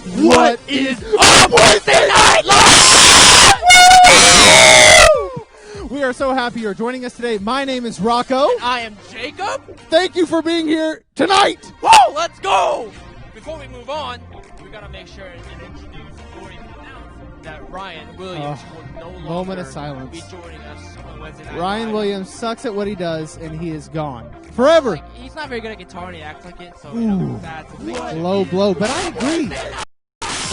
What is up with the Nightlife? We are so happy you're joining us today. My name is Rocco. And I am Jacob. Thank you for being here tonight. Whoa, let's go! Before we move on, we gotta make sure and introduce or announce that Ryan Williams will no longer moment of silence. be joining us on Wednesday Night Ryan Live. Williams sucks at what he does, and he is gone forever. Like, he's not very good at guitar and he acts like it, so you know, that's a big Low blow, but I agree.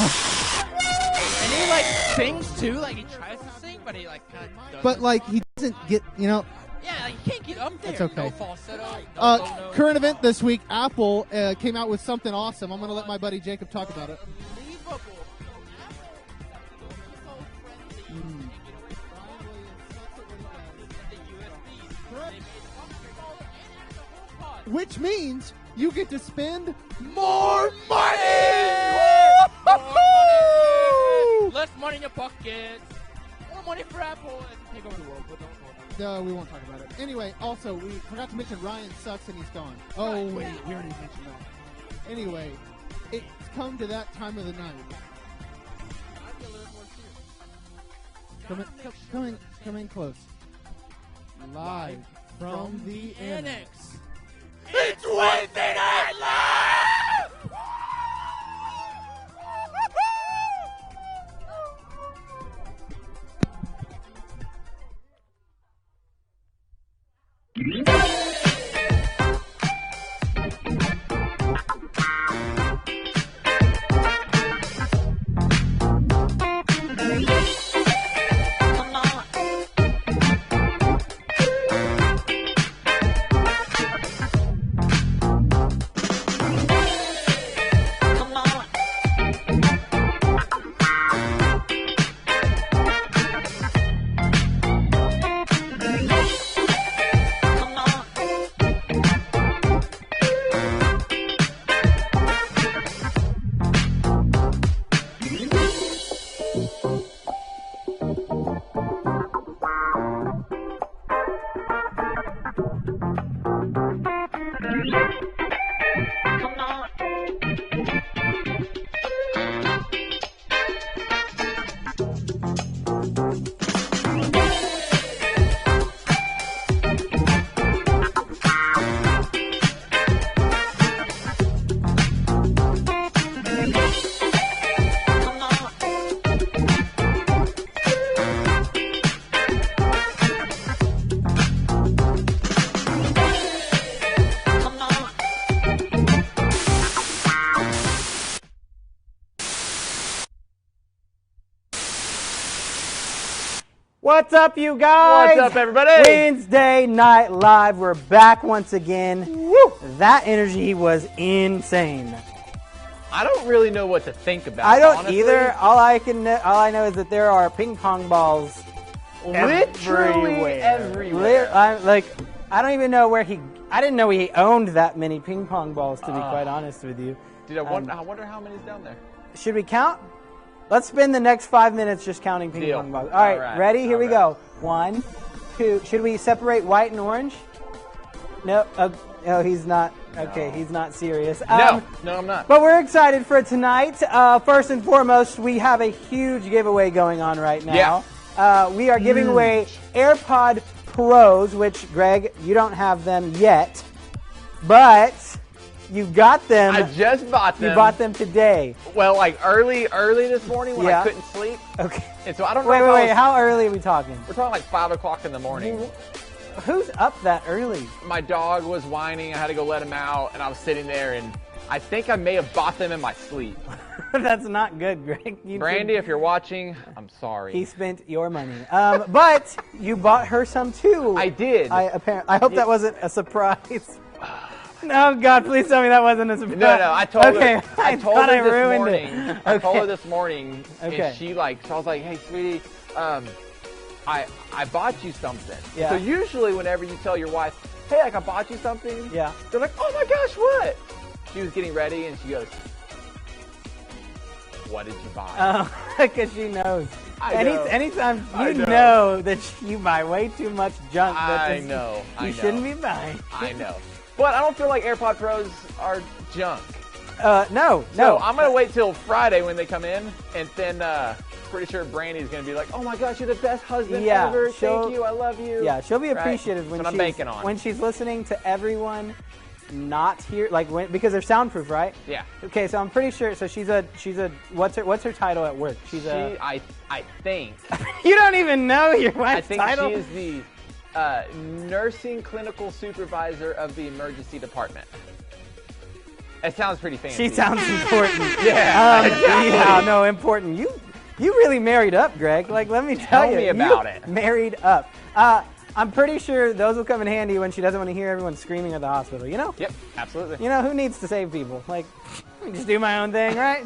And he like sings too, like he tries to sing, but he like kind of doesn't. But like he doesn't get, yeah, like, he can't get up there. It's okay. No falsetto, no low note. Current event this week, Apple came out with something awesome. I'm going to let my buddy Jacob talk about it. Which means you get to spend more money! Less money in your pocket. More money for Apple. Take over the world, but don't talk about it. No, we won't talk about it. Anyway, also, we forgot to mention Ryan sucks and he's gone. Oh, wait, we already mentioned that. Anyway, it's come to that time of the night. Come in close. Live from the annex. It's Wednesday Night Live! What's up, you guys? What's up, everybody? Wednesday Night Live. We're back once again. Woo! That energy was insane. I don't really know what to think about. I don't honestly. either. All I know is that there are ping pong balls literally everywhere. I don't even know where he. I didn't know he owned that many ping pong balls. To be quite honest with you, Dude, I wonder how many's down there. should we count? Let's spend the next 5 minutes just counting ping pong balls. All right, ready? Here we go. 1, 2. Should we separate white and orange? No. No, he's not. Okay, No. he's not serious. No, I'm not. But we're excited for tonight. First and foremost, we have a huge giveaway going on right now. We are giving away AirPod Pros, which, Greg, you don't have them yet, but you got them. I just bought them. You bought them today. Well, like early this morning when I couldn't sleep. Okay. And so I don't know. Wait. How early are we talking? We're talking like 5 o'clock in the morning. Who's up that early? My dog was whining. I had to go let him out, and I was sitting there, and I think I may have bought them in my sleep. That's not good, Greg. Brandy, if you're watching, I'm sorry. He spent your money. But you bought her some too. I did. I hope that wasn't a surprise. No, God, please tell me that wasn't a surprise. No, I told her. I told thought her I this ruined morning. it. I told her this morning, Okay. and so I was like, hey, sweetie, I bought you something. Yeah. So usually whenever you tell your wife, hey, like I bought you something, Yeah. they're like, oh my gosh, what? She was getting ready, and she goes, what did you buy? Because she knows. I know. Anytime I you know. know that you buy way too much junk that I know. you shouldn't be buying. I know. But I don't feel like AirPod Pros are junk. No. So I'm going to wait till Friday when they come in, and then pretty sure Brandy's going to be like, oh my gosh, you're the best husband ever. Thank you. I love you. Yeah, she'll be Right? appreciative That's what I'm banking on. when she's listening to everyone not here, because they're soundproof, right? Yeah. Okay, so I'm pretty sure. So she's a what's her title at work? I think. You don't even know your I wife's think title. she is the nursing clinical supervisor of the emergency department. It sounds pretty fancy. She sounds important. Yeah. Exactly. Yeah, no, important. You really married up, Greg. Like, let me tell you. me about you it. Married up. I'm pretty sure those will come in handy when she doesn't want to hear everyone screaming at the hospital, you know? Yep, absolutely. You know, who needs to save people? Like, just do my own thing, right?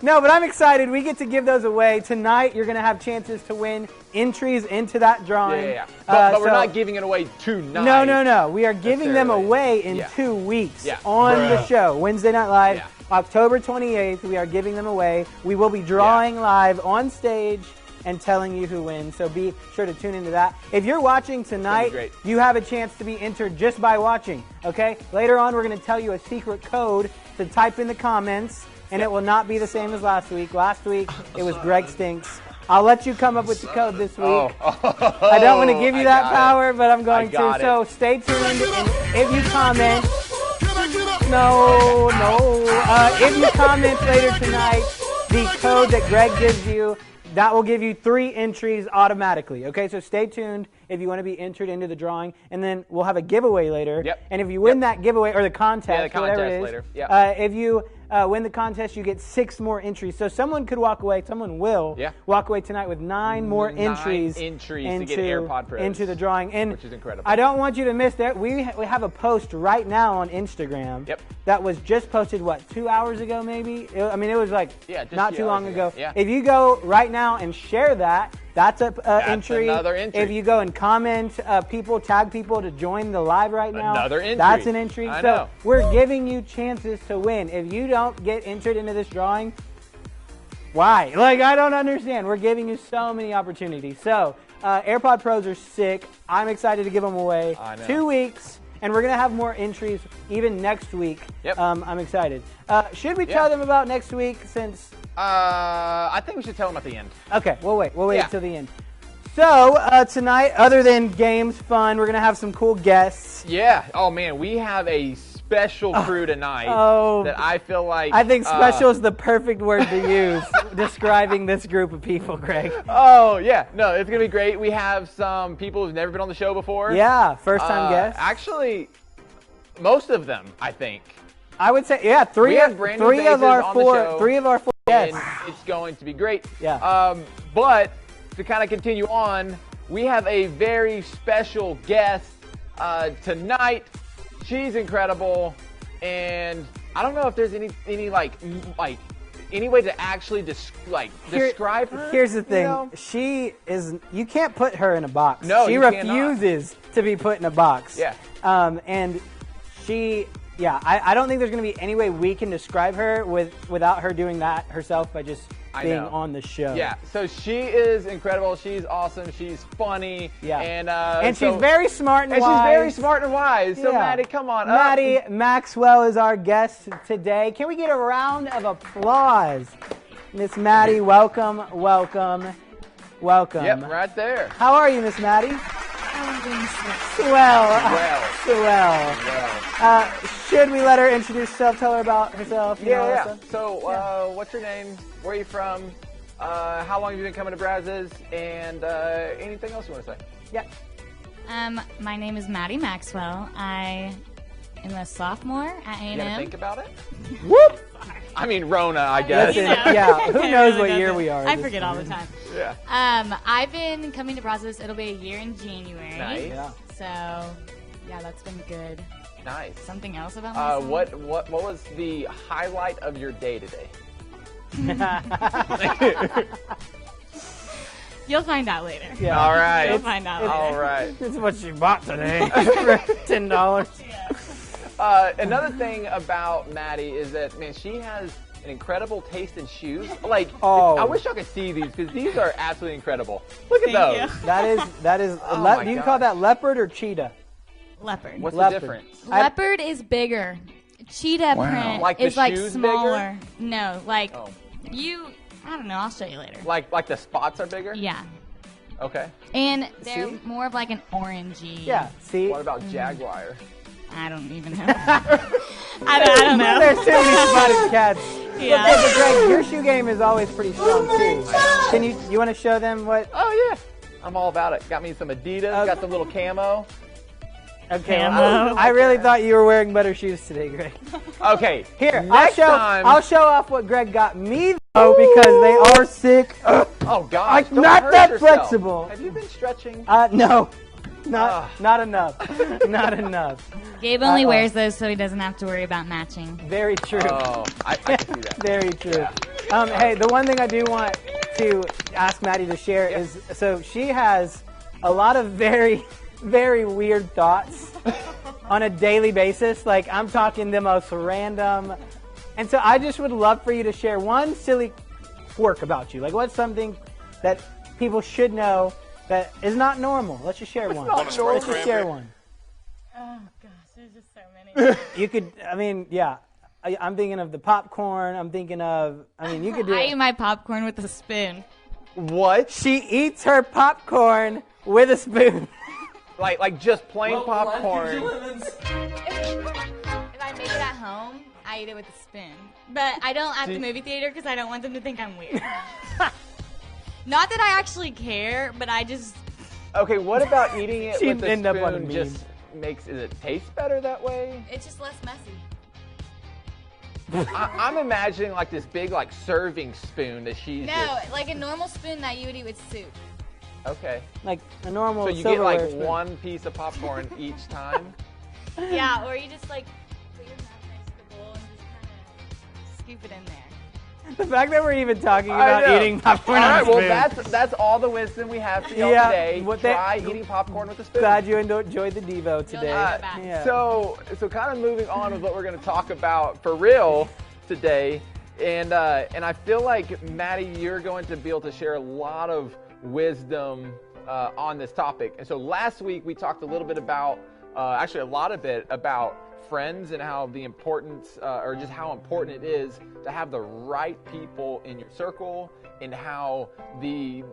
No, but I'm excited. We get to give those away. Tonight, you're going to have chances to win entries into that drawing. Yeah. But we're not giving it away tonight. No. We are giving them away in 2 weeks on the show. Wednesday Night Live, October 28th. We are giving them away. We will be drawing live on stage and telling you who wins. So be sure to tune into that. If you're watching tonight, you have a chance to be entered just by watching, okay? Later on, we're going to tell you a secret code to type in the comments, and it will not be the same as last week. Last week, it was Greg Stinks. I'll let you come up with the code this week. I don't want to give you that power, but I'm going to. So stay tuned, and if you comment... No. If you comment later tonight, the code that Greg gives you, that will give you 3 entries automatically. Okay, so stay tuned if you want to be entered into the drawing, and then we'll have a giveaway later. Yep. And if you win that giveaway or the contest, whatever it is, later. Yep. if you win the contest, you get 6 more entries. So someone could walk away. Someone will walk away tonight with 9 more entries. To get AirPod Pros into the drawing, and which is incredible. I don't want you to miss that. We have a post right now on Instagram. Yep. That was just posted 2 hours ago, maybe. It was like not too long ago. Yeah. If you go right now and share that, that's an entry. Another entry. If you go and comment, tag people to join the live right now. Another entry. That's an entry. I so know. we're giving you chances to win. If you don't get entered into this drawing, why? I don't understand. We're giving you so many opportunities. So AirPod Pros are sick. I'm excited to give them away. I know. 2 weeks. And we're going to have more entries even next week. Yep. I'm excited. Should we tell them about next week since... I think we should tell them at the end. Okay, we'll wait. We'll wait till the end. So, tonight, other than games, fun, we're going to have some cool guests. Yeah. Oh, man, we have a special crew tonight that I feel like... I think special is the perfect word to use describing this group of people, Greg. Oh, yeah. No, it's going to be great. We have some people who've never been on the show before. Yeah, first-time guests. Actually, most of them, I think. I would say, yeah, three of our four guests. And it's going to be great. Yeah. But to kind of continue on, we have a very special guest tonight. She's incredible, and I don't know if there's any way to actually describe her. Here's the thing: you know? she is. You can't put her in a box. No, she refuses to be put in a box. Yeah. And she. Yeah, I don't think there's going to be any way we can describe her without her doing that herself by just being on the show. Yeah, so she is incredible. She's awesome. She's funny. Yeah. And she's very smart and wise. She's very smart and wise. So, Maddie, come on up. Maddie Maxwell is our guest today. Can we get a round of applause? Miss Maddie, welcome, welcome, welcome. Yep, right there. How are you, Miss Maddie? I'm doing Swell. Should we let her introduce herself, tell her about herself? Yeah. So, what's your name? Where are you from? How long have you been coming to Brazos? And anything else you want to say? Yeah. My name is Maddie Maxwell. I am a sophomore at A&M. You gotta think about it? Whoop! I mean, Rona, I guess. Listen, yeah, who knows what year we are? I forget all the time. Yeah. I've been coming to Brazos. It'll be a year in January. Nice. Yeah. So, yeah, that's been good. Nice. Something else about myself? What was the highlight of your day today? You'll find out later. Yeah. All right. You'll find out later. All right. This is what she bought today for $10. Another thing about Maddie is that, man, she has an incredible taste in shoes. Like, I wish y'all could see these because these are absolutely incredible. Look at those. Thank That is. Oh do you call that leopard or cheetah? Leopard. What's Leopard. the difference? Leopard is bigger. Cheetah print Like the is like shoes smaller. No, like Oh. I don't know. I'll show you later. Like the spots are bigger? Yeah. Okay. And they're See? more of like an orangey. Yeah. See. What about Jaguar? I don't even know. I don't know. There's too many spotted cats. Yeah. But Greg, your shoe game is always pretty strong too. Can you want to show them what? Oh, yeah. I'm all about it. Got me some Adidas. Got the little camo. Okay. Camo. I really thought you were wearing better shoes today, Greg. Okay. Here, next time. I'll show off what Greg got me though because they are sick. Oh gosh. Don't not hurt that yourself. flexible. Have you been stretching? No. Not enough. Not enough. Gabe only wears those so he doesn't have to worry about matching. Very true. Oh, I can see that. Very true. Hey, the one thing I do want to ask Maddie to share is, so she has a lot of very, very weird thoughts on a daily basis. Like, I'm talking the most random. And so I just would love for you to share one silly quirk about you. Like, what's something that people should know that is not normal? Let's just share one. Let's just share one. Oh gosh, there's just so many. You could, I'm thinking of the popcorn. I'm thinking of, you could do I it. eat my popcorn with a spoon. What? She eats her popcorn with a spoon. Like just plain popcorn. If I make it at home, I eat it with a spoon. But I don't at the movie theater because I don't want them to think I'm weird. Not that I actually care, but I just... Okay, what about eating it She'd with a end up on a spoon? meme. Just does it taste better that way? It's just less messy. I'm imagining like this big like serving spoon that she's No, like a normal spoon that you would eat with soup. Okay. Like a normal So you get silverware like spoon. one piece of popcorn each time? Yeah, or you just like put your mouth next to the bowl and just kind of scoop it in there. The fact that we're even talking about eating popcorn all on right, a spoon. well, that's all the wisdom we have for y'all today. Try eating popcorn with a spoon. Glad you enjoyed the Devo today. Yeah. So kind of moving on with what we're going to talk about for real today, and I feel like Maddie, you're going to be able to share a lot of wisdom on this topic. And so last week we talked a little bit about actually a lot of it about friends and how the importance, or just how important it is to have the right people in your circle, and how the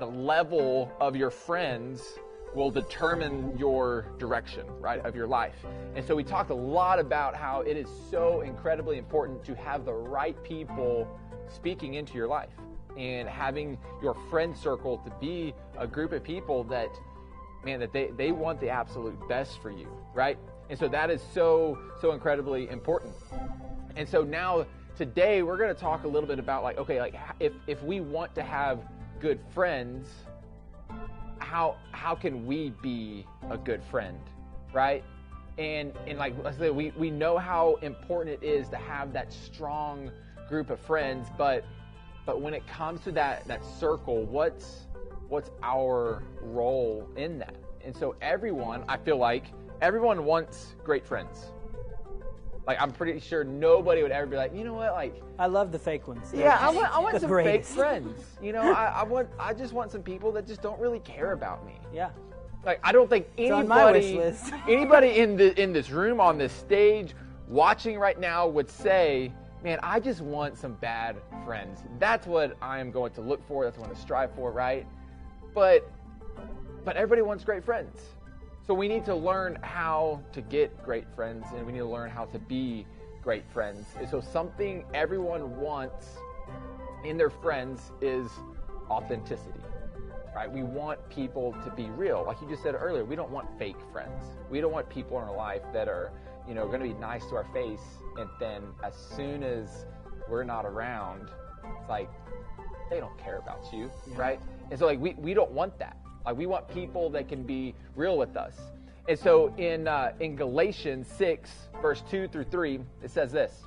level of your friends will determine your direction, right, of your life. And so we talked a lot about how it is so incredibly important to have the right people speaking into your life, and having your friend circle to be a group of people that, man, that they want the absolute best for you, right? And so that is so incredibly important. And so now today we're going to talk a little bit about, like, okay, like if we want to have good friends, how can we be a good friend, right? And like I said, we know how important it is to have that strong group of friends, but when it comes to that circle, what's our role in that? And so everyone, I feel like everyone wants great friends. Like, I'm pretty sure nobody would ever be like, you know what, like, I love the fake ones. Yeah, I want some greatest. fake friends. You know, I just want some people that just don't really care about me. Yeah. Like, I don't think on my wish list. anybody in this room, on this stage, watching right now would say, man, I just want some bad friends. That's what I am going to look for. That's what I want to strive for, right? But everybody wants great friends. So we need to learn how to get great friends, and we need to learn how to be great friends. And so something everyone wants in their friends is authenticity, right? We want people to be real. Like you just said earlier, we don't want fake friends. We don't want people in our life that are, you know, going to be nice to our face, and then as soon as we're not around, it's like they don't care about you, right? And so, like, we don't want that. Like, we want people that can be real with us. And so in Galatians 6, verse 2 through 3, it says this.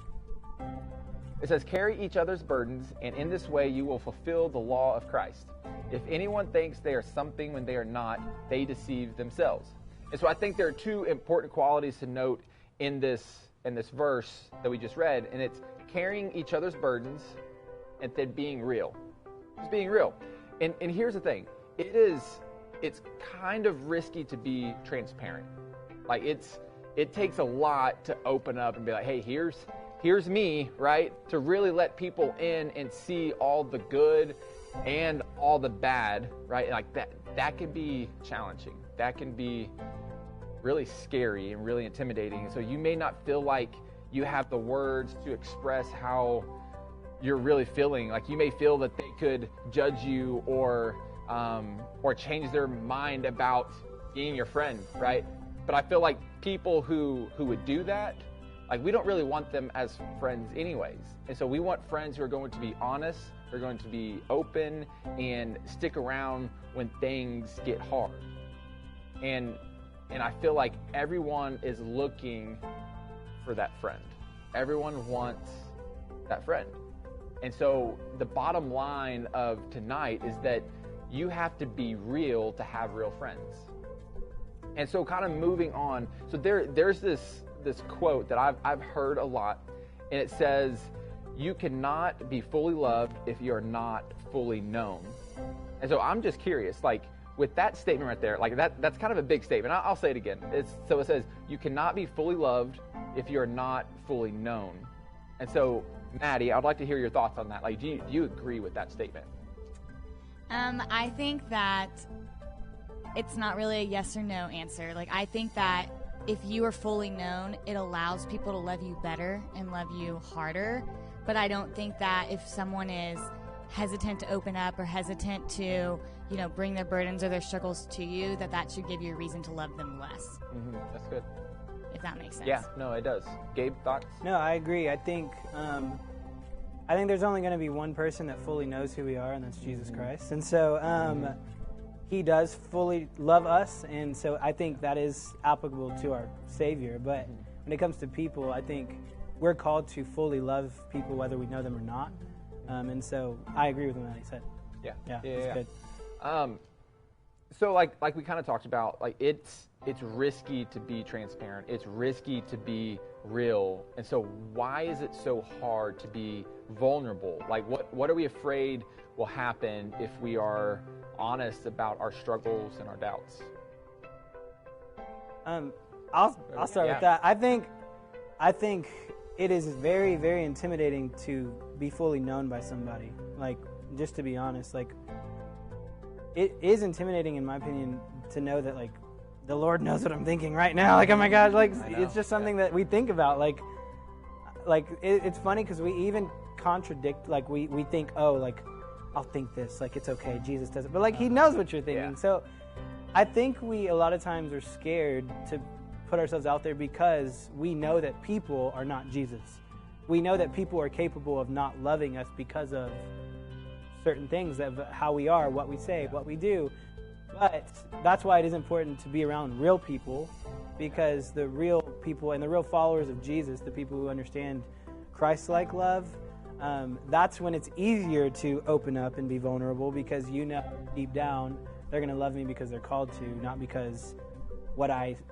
It says, carry each other's burdens, and in this way you will fulfill the law of Christ. If anyone thinks they are something when they are not, they deceive themselves. And so I think there are two important qualities to note in this verse that we just read, and it's carrying each other's burdens and then being real. Just being real. And here's the thing. It's kind of risky to be transparent. Like, it takes a lot to open up and be like, hey, here's me, right? To really let people in and see all the good and all the bad, right? Like, that can be challenging. That can be really scary and really intimidating. So you may not feel like you have the words to express how you're really feeling. Like, you may feel that they could judge you or change their mind about being your friend, right? But I feel like people who would do that, like, we don't really want them as friends anyways. And so we want friends who are going to be honest, who are going to be open and stick around when things get hard. And I feel like everyone is looking for that friend. Everyone wants that friend. And so the bottom line of tonight is that you have to be real to have real friends. And so kind of moving on, so there's this quote that I've heard a lot, and it says, you cannot be fully loved if you're not fully known. And so I'm just curious, like, with that statement right there, like that's kind of a big statement. I'll say it again. So it says, you cannot be fully loved if you're not fully known. And so, Maddie, I'd like to hear your thoughts on that. Like, do you agree with that statement? I think that it's not really a yes or no answer. Like, I think that if you are fully known, it allows people to love you better and love you harder. But I don't think that if someone is hesitant to open up or hesitant to, you know, bring their burdens or their struggles to you, that should give you a reason to love them less. Mm-hmm. That's good. If that makes sense. Yeah, no, it does. Gabe, thoughts? No, I agree. I think there's only going to be one person that fully knows who we are, and that's Jesus Christ. And so he does fully love us, and so I think that is applicable to our Savior. But when it comes to people, I think we're called to fully love people whether we know them or not. And so I agree with what he said. Yeah, good. So like we kind of talked about, like, it's risky to be transparent. It's risky to be real. And so why is it so hard to be vulnerable? Like, what are we afraid will happen if we are honest about our struggles and our doubts? I'll start with that. I think it is very, very intimidating to be fully known by somebody. Like, just to be honest, like, it is intimidating, in my opinion, to know that, like, the Lord knows what I'm thinking right now. Like, oh my God, like, it's just something that we think about. Like it's funny because we even contradict, like, we think, oh, like, I'll think this, like, it's okay, Jesus does it. But, like, he knows what you're thinking. So I think we, a lot of times, are scared to put ourselves out there because we know that people are not Jesus. We know that people are capable of not loving us because of certain things, of how we are, what we say, what we do. But that's why it is important to be around real people, because the real people and the real followers of Jesus, the people who understand Christ-like love, that's when it's easier to open up and be vulnerable, because you know deep down they're going to love me because they're called to, not because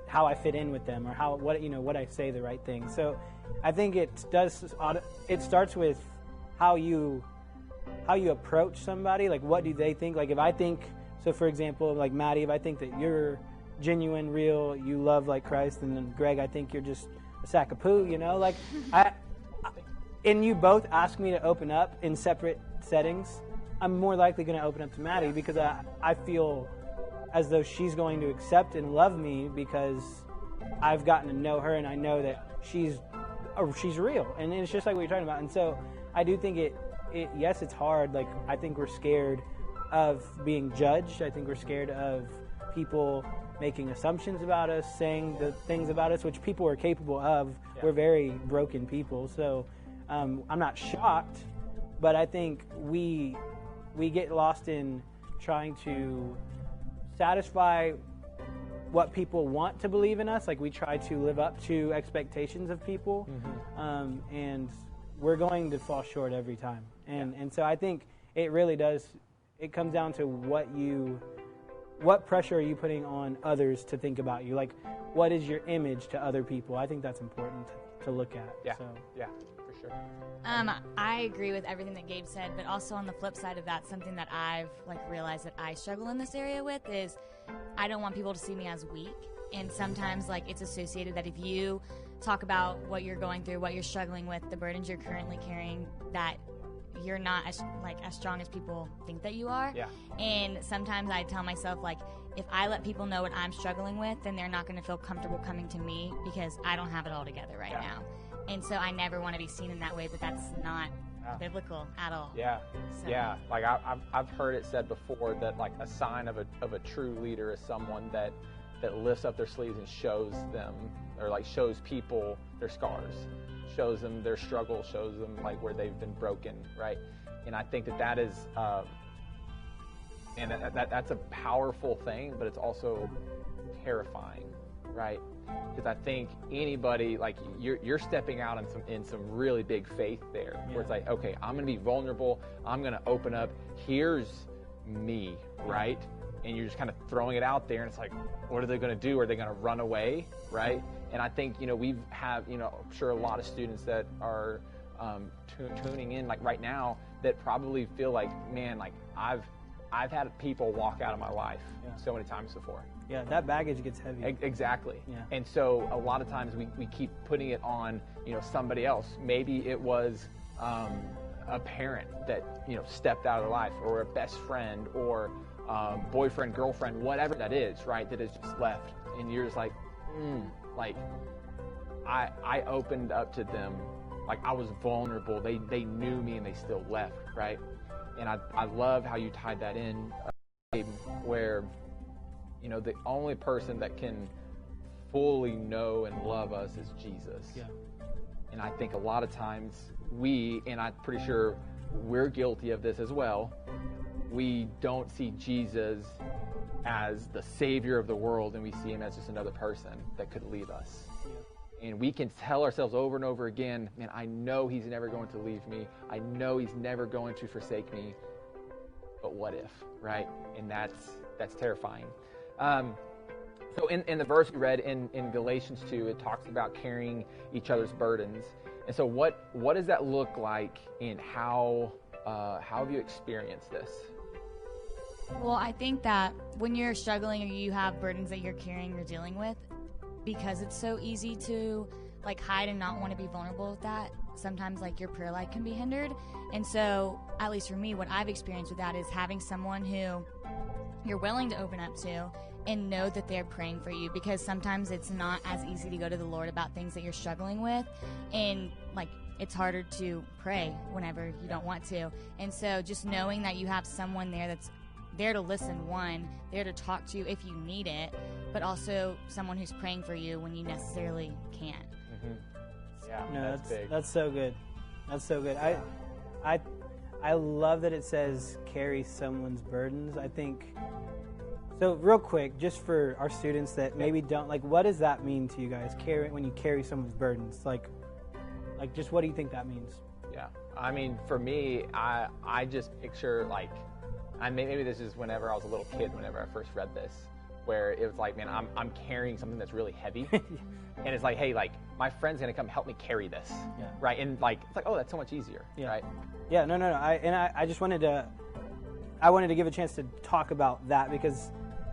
how I fit in with them or what I say the right thing. So I think it starts with how you approach somebody. Like, what do they think? Like, if I think, so for example, like Maddie, if I think that you're genuine, real, you love like Christ, and then Greg, I think you're just a sack of poo, like and you both ask me to open up in separate settings, I'm more likely going to open up to Maddie because I feel as though she's going to accept and love me because I've gotten to know her and I know that she's real. And it's just like what you're talking about. And so I do think yes, it's hard. Like, I think we're scared of being judged. I think we're scared of people making assumptions about us, saying the things about us, which people are capable of. Yeah. We're very broken people. So I'm not shocked, but I think we get lost in trying to satisfy what people want to believe in us. Like, we try to live up to expectations of people, and we're going to fall short every time. And so I think it really does. It comes down to what pressure are you putting on others to think about you? Like, what is your image to other people? I think that's important to look at. Yeah. So. Yeah. For sure. I agree with everything that Gabe said, but also on the flip side of that, something that I've realized that I struggle in this area with is I don't want people to see me as weak. And sometimes it's associated that if you talk about what you're going through, what you're struggling with, the burdens you're currently carrying, that you're not as strong as people think that you are. Yeah. And sometimes I tell myself, if I let people know what I'm struggling with, then they're not going to feel comfortable coming to me because I don't have it all together right now. And so I never want to be seen in that way, but that's not biblical at all. Yeah. So. Yeah. I've heard it said before that a sign of a true leader is someone that lifts up their sleeves and shows them, or shows people their scars, shows them their struggle, shows them where they've been broken, right? And I think that is and that's a powerful thing, but it's also terrifying, right? Because I think anybody, you're stepping out in some really big faith there, where it's okay, I'm going to be vulnerable, I'm going to open up, here's me, right? And you're just kind of throwing it out there, and it's what are they going to do? Are they going to run away, right? And I think, we have, I'm sure a lot of students that are tuning in right now that probably feel man, I've had people walk out of my life so many times before. Yeah, that baggage gets heavy. Exactly. Yeah. And so a lot of times we keep putting it on, somebody else. Maybe it was a parent that, stepped out of their life, or a best friend, or boyfriend, girlfriend, whatever that is, right, that is just left. And you're just I opened up to them. I was vulnerable. They knew me and they still left, right? And I love how you tied that in, where, the only person that can fully know and love us is Jesus. Yeah. And I think a lot of times and I'm pretty sure we're guilty of this as well, we don't see Jesus as the Savior of the world, and we see him as just another person that could leave us. Yeah. And we can tell ourselves over and over again, man, I know he's never going to leave me. I know he's never going to forsake me. But what if, right? And that's terrifying. So in the verse we read in Galatians 2, it talks about carrying each other's burdens. And so what does that look like, and how have you experienced this? Well, I think that when you're struggling or you have burdens that you're carrying or dealing with, because it's so easy to like hide and not want to be vulnerable with that, sometimes like your prayer life can be hindered. And so, at least for me, what I've experienced with that is having someone who you're willing to open up to and know that they're praying for you, because sometimes it's not as easy to go to the Lord about things that you're struggling with, and like it's harder to pray whenever you don't want to. And so just knowing that you have someone there that's there to listen, one, there to talk to you if you need it, but also someone who's praying for you when you necessarily can't. Yeah, No, that's big. that's so good. That's so good. I love that it says carry someone's burdens. I think so. Real quick, just for our students that maybe don't like, what does that mean to you guys? When you carry someone's burdens, like just what do you think that means? Yeah, I mean, for me, I just picture like, maybe this is whenever I was a little kid, whenever I first read this, where it was like, man, I'm carrying something that's really heavy, and it's like, hey, like my friend's gonna come help me carry this, right? And like, it's like, oh, that's so much easier, right? Yeah, no. I just wanted to give a chance to talk about that, because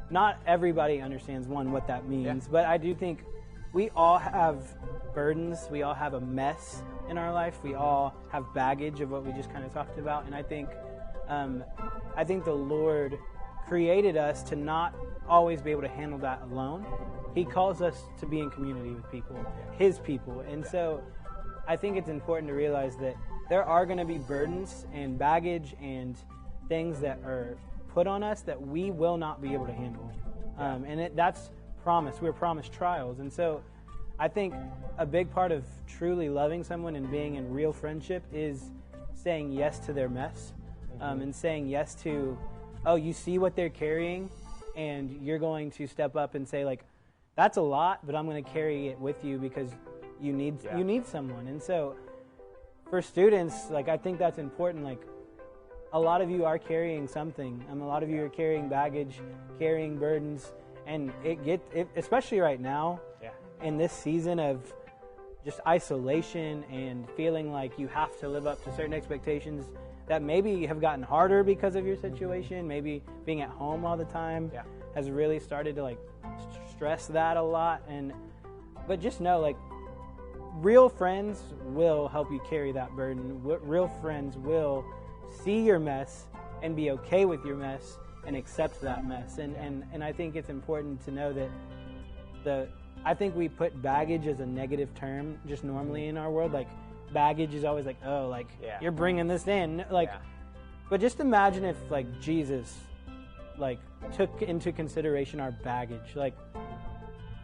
not everybody understands what that means, but I do think we all have burdens, we all have a mess in our life, we all have baggage of what we just kind of talked about, and I think the Lord created us to not always be able to handle that alone. He calls us to be in community with people, His people, and so I think it's important to realize that there are going to be burdens and baggage and things that are put on us that we will not be able to handle, and that's promised. We're promised trials, and so I think a big part of truly loving someone and being in real friendship is saying yes to their mess, and saying yes to, you see what they're carrying, and you're going to step up and say, like, that's a lot, but I'm going to carry it with you because you need someone. And so for students, like, I think that's important. Like, a lot of you are carrying something. A lot of you are carrying baggage, carrying burdens, and especially right now, in this season of just isolation and feeling like you have to live up to certain expectations that maybe have gotten harder because of your situation. Maybe being at home all the time has really started to like stress that a lot. But just know, like, real friends will help you carry that burden. Real friends will see your mess and be okay with your mess and accept that mess. And I think it's important to know that I think we put baggage as a negative term just normally in our world. Like, baggage is always like, oh, like, you're bringing this in. Like, but just imagine if, like, Jesus, like, took into consideration our baggage. Like,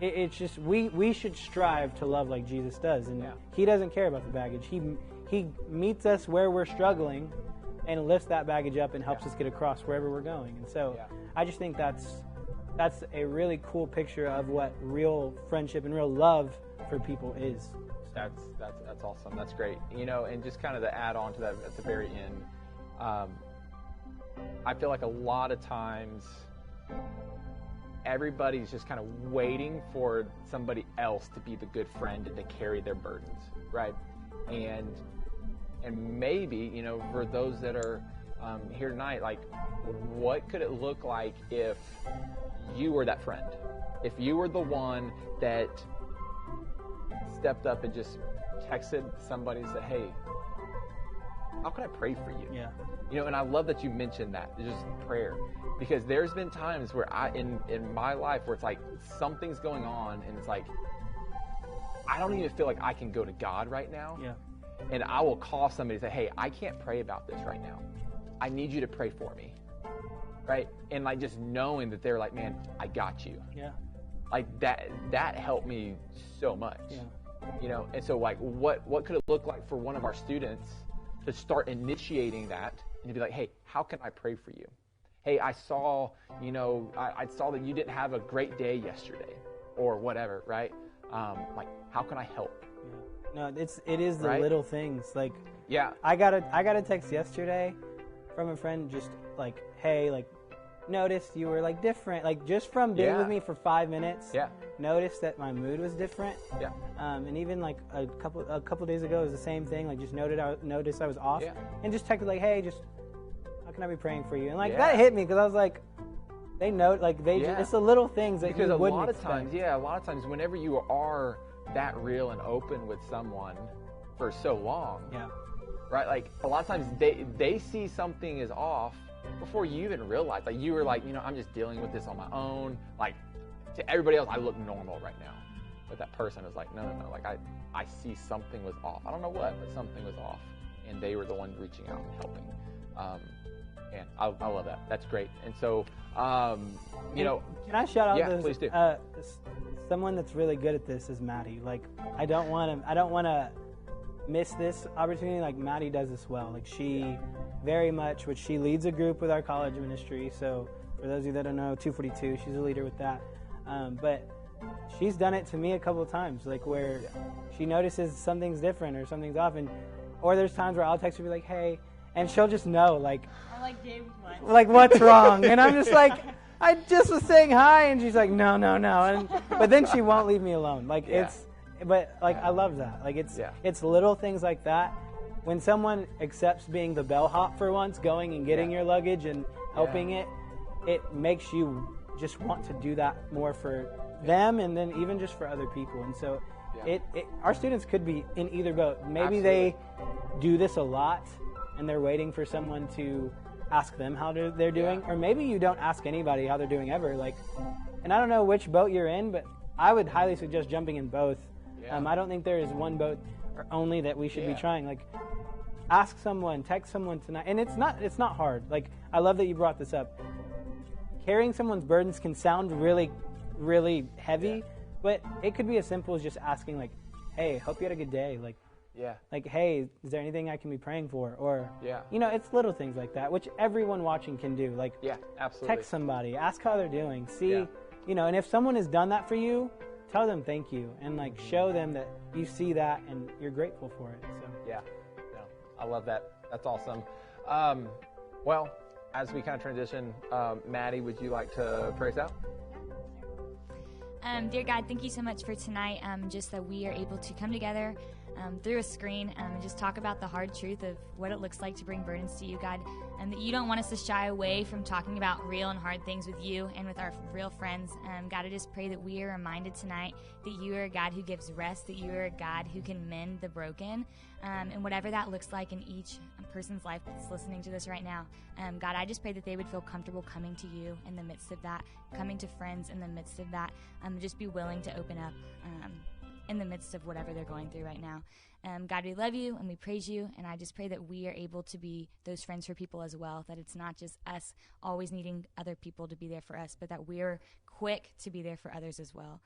it's just, we should strive to love like Jesus does. And He doesn't care about the baggage. He meets us where we're struggling and lifts that baggage up and helps us get across wherever we're going. And so I just think that's a really cool picture of what real friendship and real love for people is. That's awesome. That's great. You know, and just kind of to add on to that at the very end, I feel like a lot of times everybody's just kind of waiting for somebody else to be the good friend and to carry their burdens, right? And maybe, you know, for those that are here tonight, like, what could it look like if you were that friend? If you were the one that stepped up and just texted somebody and said, hey, how can I pray for you? Yeah. You know, and I love that you mentioned that, just prayer. Because there's been times where in my life where it's like something's going on and it's like, I don't even feel like I can go to God right now. Yeah. And I will call somebody and say, hey, I can't pray about this right now. I need you to pray for me. Right? And like just knowing that they're like, man, I got you. Yeah. Like that helped me so much. Yeah. You know, and so like what could it look like for one of our students to start initiating that and to be like, hey, how can I pray for you? Hey, I saw, you know, I saw that you didn't have a great day yesterday or whatever, right? Like, how can I help? Yeah. No, it is the little things. Like, I got a text yesterday from a friend just like, hey, like, noticed you were like different, like just from being with me for 5 minutes. Noticed that my mood was different. And even like a couple days ago it was the same thing. Like, just noticed I was off, and just texted like, hey, just how can I be praying for you? And like that hit me because I was like, They know, like it's the little things that because you wouldn't a lot of expect. times, a lot of times, whenever you are that real and open with someone for so long, right? Like a lot of times they see something is off before you even realize. Like you were like, I'm just dealing with this on my own. Like to everybody else, I look normal right now, but that person is like, no. Like I see something was off. I don't know what, but something was off, and they were the one reaching out and helping. And I love that. That's great. And so, can I shout out? Yeah, please do. Someone that's really good at this is Maddie. Like, I don't want to miss this opportunity. Like, Maddie does this well. Like, she very much, which she leads a group with our college ministry. So, for those of you that don't know, 242, she's a leader with that. But she's done it to me a couple of times, like where she notices something's different or something's off, or there's times where I'll text her and be like, hey. And she'll just know, like, like what's wrong? And I'm just like, I just was saying hi, and she's like, no. But then she won't leave me alone. Like I love that. Like it's little things like that. When someone accepts being the bellhop for once, going and getting your luggage and helping it makes you just want to do that more for them, and then even just for other people. And so, our students could be in either boat. Maybe they do this a lot, and they're waiting for someone to ask them how they're doing, or maybe you don't ask anybody how they're doing ever. Like, and I don't know which boat you're in, but I would highly suggest jumping in both. I don't think there is one boat or only that we should be trying. Like, ask someone, text someone tonight, and it's not hard. Like, I love that you brought this up. Carrying someone's burdens can sound really, really heavy, but it could be as simple as just asking, like, "Hey, hope you had a good day." Like, hey, is there anything I can be praying for? Or, it's little things like that, which everyone watching can do. Like, absolutely. Text somebody, ask how they're doing, see, and if someone has done that for you, tell them thank you, and like show them that you see that and you're grateful for it. So I love that. That's awesome. Well, as we kind of transition, Maddie, would you like to pray us out? Dear God, thank you so much for tonight, just that we are able to come together through a screen and just talk about the hard truth of what it looks like to bring burdens to you, God, and that you don't want us to shy away from talking about real and hard things with you and with our real friends. God, I just pray that we are reminded tonight that you are a God who gives rest, that you are a God who can mend the broken, and whatever that looks like in each person's life that's listening to this right now. God, I just pray that they would feel comfortable coming to you in the midst of that, coming to friends in the midst of that, just be willing to open up in the midst of whatever they're going through right now. God, we love you and we praise you, and I just pray that we are able to be those friends for people as well, that it's not just us always needing other people to be there for us, but that we're quick to be there for others as well.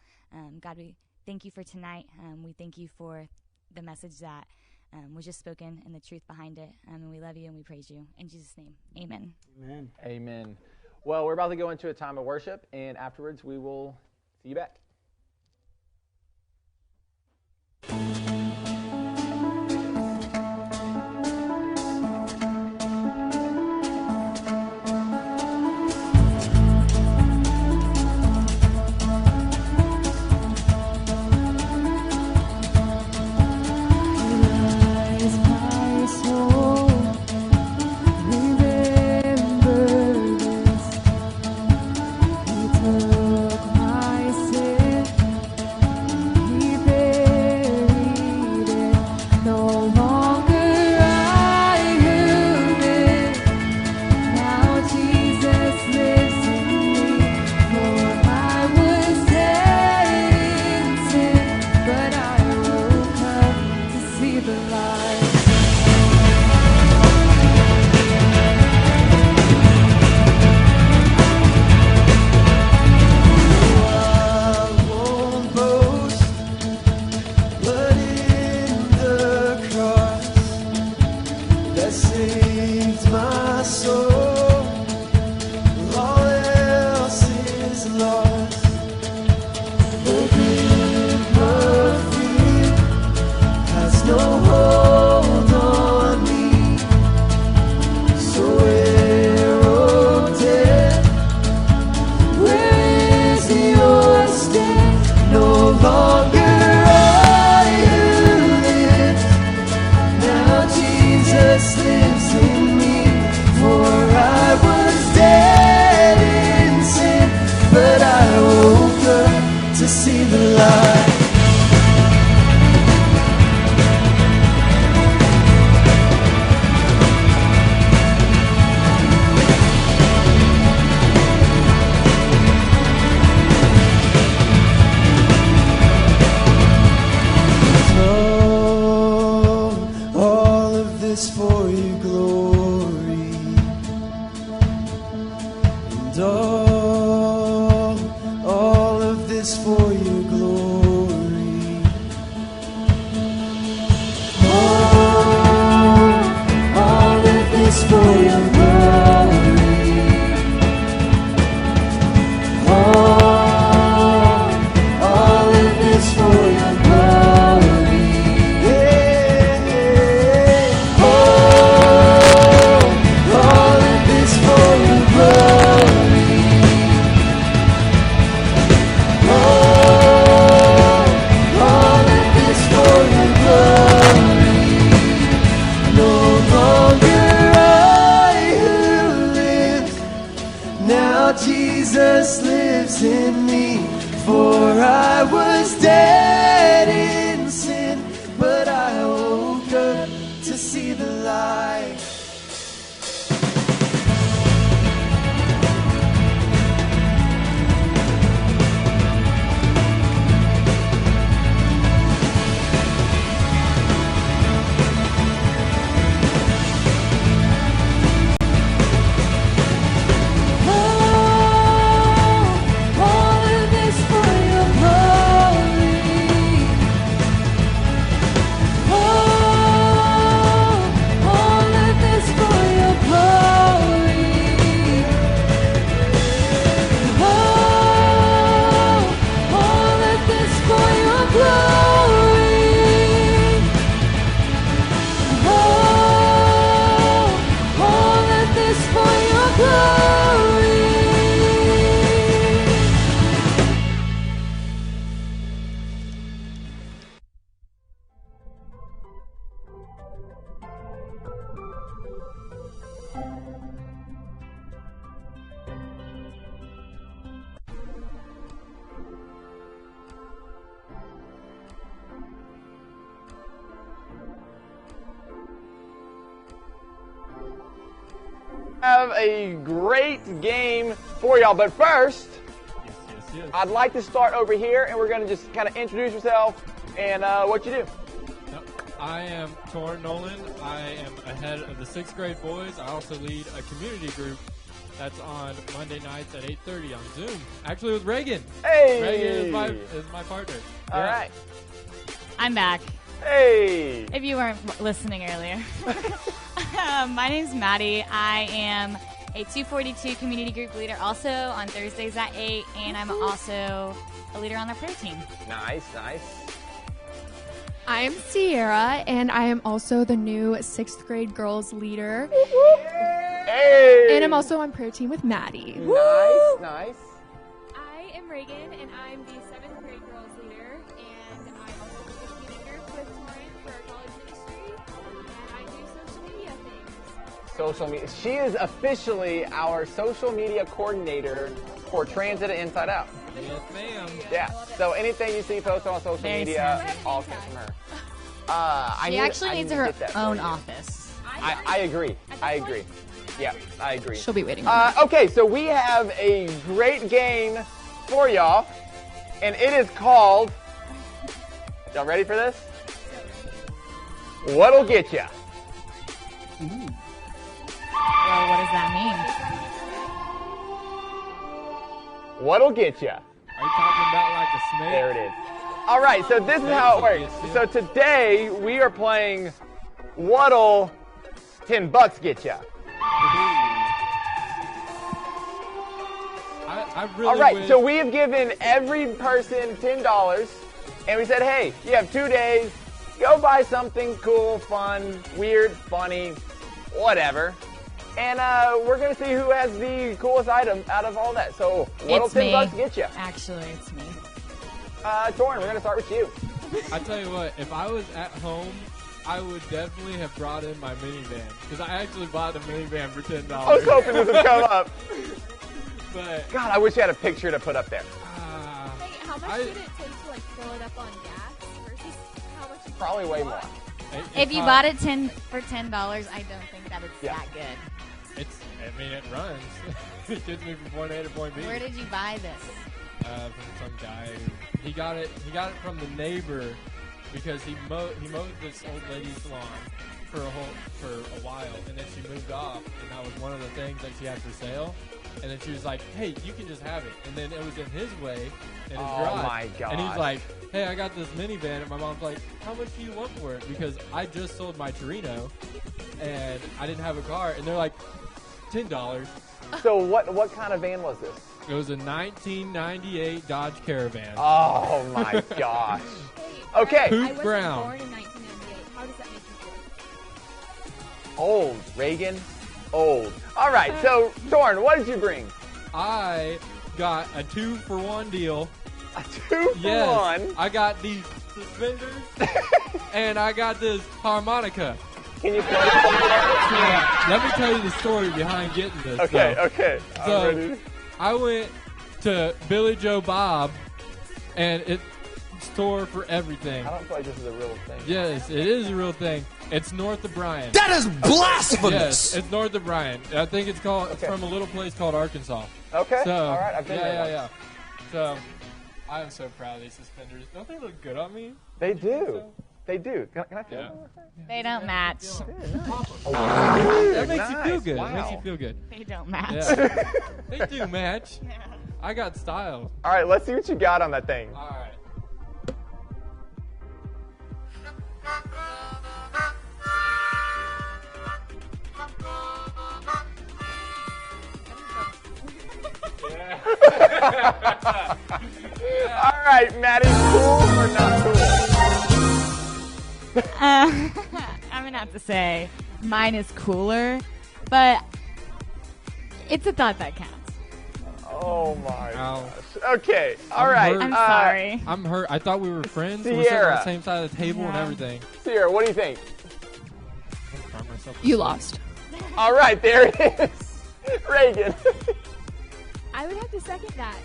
God, we thank you for tonight. We thank you for the message that was just spoken and the truth behind it. And we love you and we praise you. In Jesus' name, amen. Amen. Amen. Well, we're about to go into a time of worship, and afterwards we will see you back. no hope. your glory. All of this for your glory. Yeah. All of this for your glory. All of this for your glory. No longer I who live, now Jesus lives in me. For I was dead in sin, but I woke up to see the light. All of this for your glory. All of this for your glory. All of this for your glory. All of this for your glory. Have a great game for y'all, but first, Yes. I'd like to start over here, and we're going to just kind of introduce yourself and what you do. I am Torrin Nolan. I am a head of the 6th grade boys. I also lead a community group that's on Monday nights at 8:30 on Zoom. Actually, with Reagan. Hey! Reagan is my partner. All right. I'm back. Hey! If you weren't listening earlier. My name's Maddie. I am a 242 community group leader also on Thursdays at 8, and I'm also a leader on our prayer team. Nice. I'm Sierra, and I am also the new 6th grade girls leader. Hey! And I'm also on prayer team with Maddie. Nice. I am Reagan, and I'm the 7th grade girls leader, and I'm also the community group with Torrin for our college ministry, and I do social media things. Social media. She is officially our social media coordinator for Transit and Inside Out. Yes, ma'am. Yeah. So anything you see posted on social Very media, snazzy. all comes from her. She actually needs her get that for own you. office. I agree. Yeah, I agree. She'll be waiting. Okay, so we have a great game for y'all, and it is called. Y'all ready for this? What'll get ya? Well, what does that mean? What'll get ya? Are you talking about like a snake? There it is. All right, so this is how it works. So today we are playing What'll $10 get ya? I really All right, wish- so we have given every person $10, and we said, hey, you have 2 days. Go buy something cool, fun, weird, funny, whatever. And we're going to see who has the coolest item out of all that. So what'll It's me. $10 get you? Actually, it's me. Torrin, we're going to start with you. I tell you what, if I was at home, I would definitely have brought in my minivan because I actually bought the minivan for $10. I was hoping this would come up. But God, I wish you had a picture to put up there. Hey, how much would it take to like fill it up on gas versus how much? Probably way more. If you bought it for $10, I don't think that it's Yeah. that good. It runs. It gets me from point A to point B. Where did you buy this? From some guy. He got it from the neighbor because he mowed this old lady's lawn for a while, and then she moved off, and that was one of the things that she had for sale. And then she was like, "Hey, you can just have it." And then it was in his way, in his garage. Oh my God. And he's like, "Hey, I got this minivan," and my mom's like, "How much do you want for it?" Because I just sold my Torino, and I didn't have a car, and they're like $10. So what kind of van was this? It was a 1998 Dodge Caravan. Oh my gosh. Okay. Poop I wasn't brown. born in 1998. How does that make you feel? Old, Reagan. Old. All right, so, Torn, what did you bring? I got a 2-for-1 deal. A 2-for-1? I got these suspenders, and I got this harmonica. Can you play? Let me tell you the story behind getting this. Okay, though. okay. I'm So, ready. I went to Billy Joe Bob, and it's store for everything. I don't feel like this is a real thing. Yes, it is a real thing. It's north of Bryan. That is blasphemous! Yes, it's north of Bryan. I think it's called from a little place called Arkansas. Okay. So, all right. I've been there. yeah. So, I am so proud of these suspenders. Don't they look good on me? They do. They do. Can I feel Yeah. them? They don't match. That makes you feel nice. good. Wow. It makes you feel good. They don't match. Yeah. They do match. I got style. All right, let's see what you got on that thing. All right. All right, Maddie, cool or not cool? I'm gonna have to say mine is cooler, but it's a thought that counts. Oh my Ow. gosh. Okay, all I'm right. hurt. I'm sorry. I'm hurt. I thought we were friends. We were sitting on Sierra. the same side of the table and Yeah. everything. Sierra, what do you think? You lost. All right, there it is. Reagan. I would have to second that.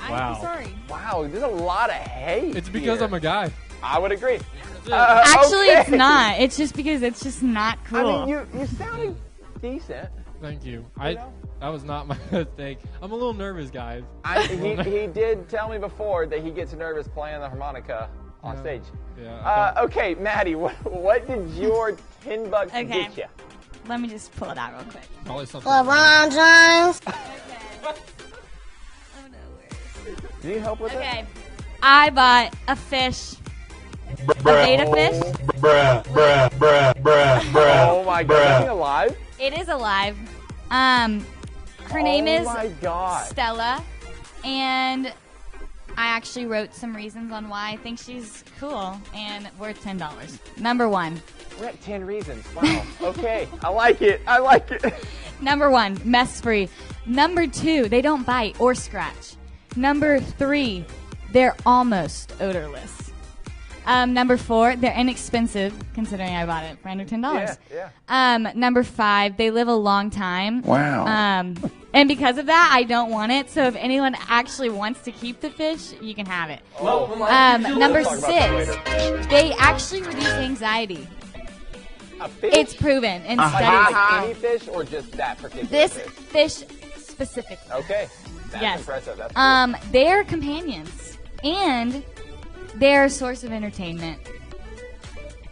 Wow. I'm sorry. Wow, there's a lot of hate. It's because here. I'm a guy. I would agree. That's it. Actually, okay. it's not. It's just because it's just not cool. I mean, you sounded decent. Thank you. know? That was not my mistake. I'm a little nervous, guys. He did tell me before that he gets nervous playing the harmonica on Yeah. stage. Yeah. Okay, Maddie, what did your $10 Okay. get you? Let me just pull it out real quick. Probably something. James. Do you need help with it? Okay. I bought a fish. A beta fish. Oh my god, is he alive? It is alive. Her name is Oh my god. Stella, and I actually wrote some reasons on why I think she's cool and worth $10. Number one. We're at 10 reasons. Wow. Okay, I like it. I like it. Number one, mess free. Number two, they don't bite or scratch. Number three, they're almost odorless. Number four, they're inexpensive, considering I bought it for under $10. Yeah. Number five, they live a long time. Wow. And because of that, I don't want it. So if anyone actually wants to keep the fish, you can have it. Number We'll talk about that six, later. they actually reduce anxiety. A fish? It's proven in Like studies. any fish or just that particular This fish? fish specifically. Okay. That's Yes. impressive. That's cool. They're companions and they're a source of entertainment.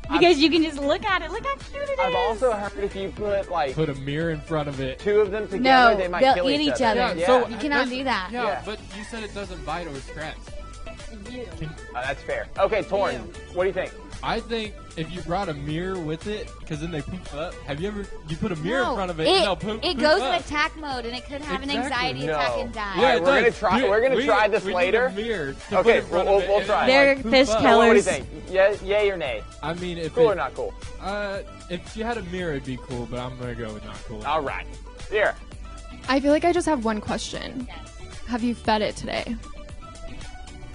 Because you can just look at it. Look how cute it is. I've also heard if you put like Put a mirror in front of it. two of them together, No, they might they'll kill eat each other. other. Yeah. So You cannot do that. Yeah, Yeah. but you said it doesn't bite or scratch. That's fair. Okay, Torn, what do you think? I think if you brought a mirror with it, because then they poop up. Have you ever? You put a mirror in front of it, and they'll poop. It poop goes up. in attack mode, and it could have an Exactly. anxiety No. attack and die. Yeah, Yeah, it we're gonna does. try- Do it. we're gonna try this we later. Need a mirror to Okay, put in front we'll- of it, we'll and try. it They're poop fish up. killers. What do you think? Yay or nay? I mean, if Cool it, or not cool? If you had a mirror, it'd be cool, but I'm gonna go with not cool. All right. Here. I feel like I just have one question. Have you fed it today?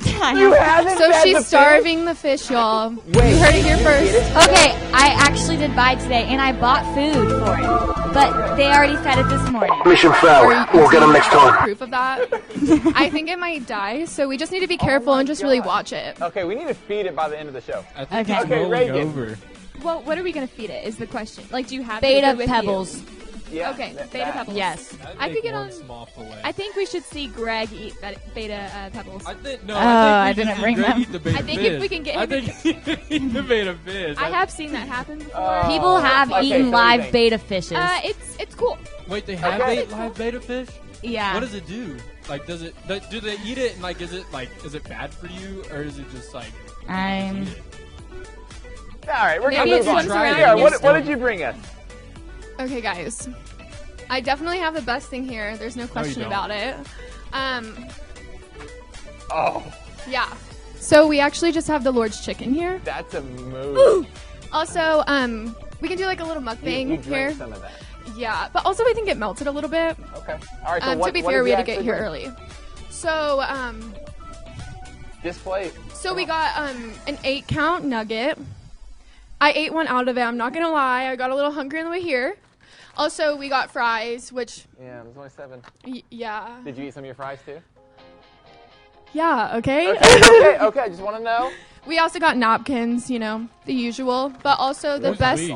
You haven't So fed she's the fish? starving the fish, y'all. Wait, you heard it here did you first. get it? Okay, I actually did buy today, and I bought food for it. But they already fed it this morning. Mission failed. We'll get him next time. Proof of that. I think it might die, so we just need to be careful my and just really God. watch it. Okay, we need to feed it by the end of the show. I think Okay. it's Okay, rolling Reagan. over. Well, what are we gonna feed it? Is the question. Like, do you have Beta food with pebbles. Yeah. Okay, that- beta that. pebbles. Yes. I'd I could make get one on- small fillet. I think we should see Greg eat beta pebbles. I think no. Oh, I I think we didn't should bring Greg them. eat the beta I think fish. if we can get I him to think he can eat the beta fish. I have seen that happen before. People have Okay, so eaten what do you live think? beta fishes. It's cool. Wait, they have Okay. live beta fish? yeah. What does it do? Like, does it? Do they eat it? And is it bad for you, or is it just like? I'm. All right, we're Maybe gonna it move on. swims around Sierra, in what your did you bring us? Okay, guys. I definitely have the best thing here. There's no question don't. about it. Oh, Yeah. So we actually just have the Lord's chicken here. that's a move. Also, we can do like a little mukbang You here. drink some of that. Yeah, but also we can get melted a little bit. Okay. All right. So what, to be what fair, did we you had to get actually here bring? early. So, Display. we got an 8-count nugget. I ate one out of it. I'm not gonna lie. I got a little hungry on the way here. Also, we got fries, which Yeah, there's only 7. yeah, Did you eat some of your fries too? yeah. Okay. Okay. I just want to know. We also got napkins, you know, the usual. But also the What's best sweet?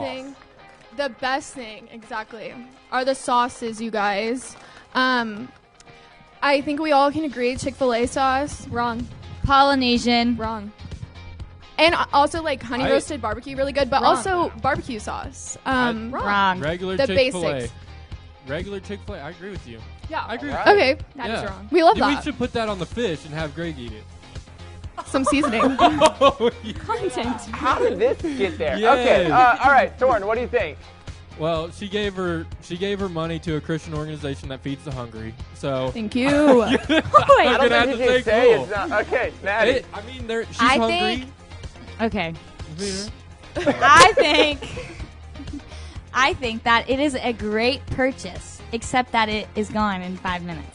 thing, exactly, are the sauces, you guys. I think we all can agree Chick-fil-A sauce. Wrong. Polynesian. Wrong. And also like honey roasted barbecue, really good. But Wrong. also barbecue sauce. Wrong. Regular The Chick-fil-A. basics. Regular Chick-fil-A. I agree with you. Yeah. I agree. All With right. Okay. That is Yeah. wrong. We love you. We that. should put that on the fish and have Greg eat it. Some seasoning. Oh, yeah. Content. How did this get there? Yes. Okay. All right, Torn. What do you think? Well, she gave her money to a Christian organization that feeds the hungry. So Thank you. I You're don't gonna have think to you say can say cool. it's not. Okay, Maddie. I mean, she's I hungry. think. Okay. Yeah. I think that it is a great purchase, except that it is gone in 5 minutes.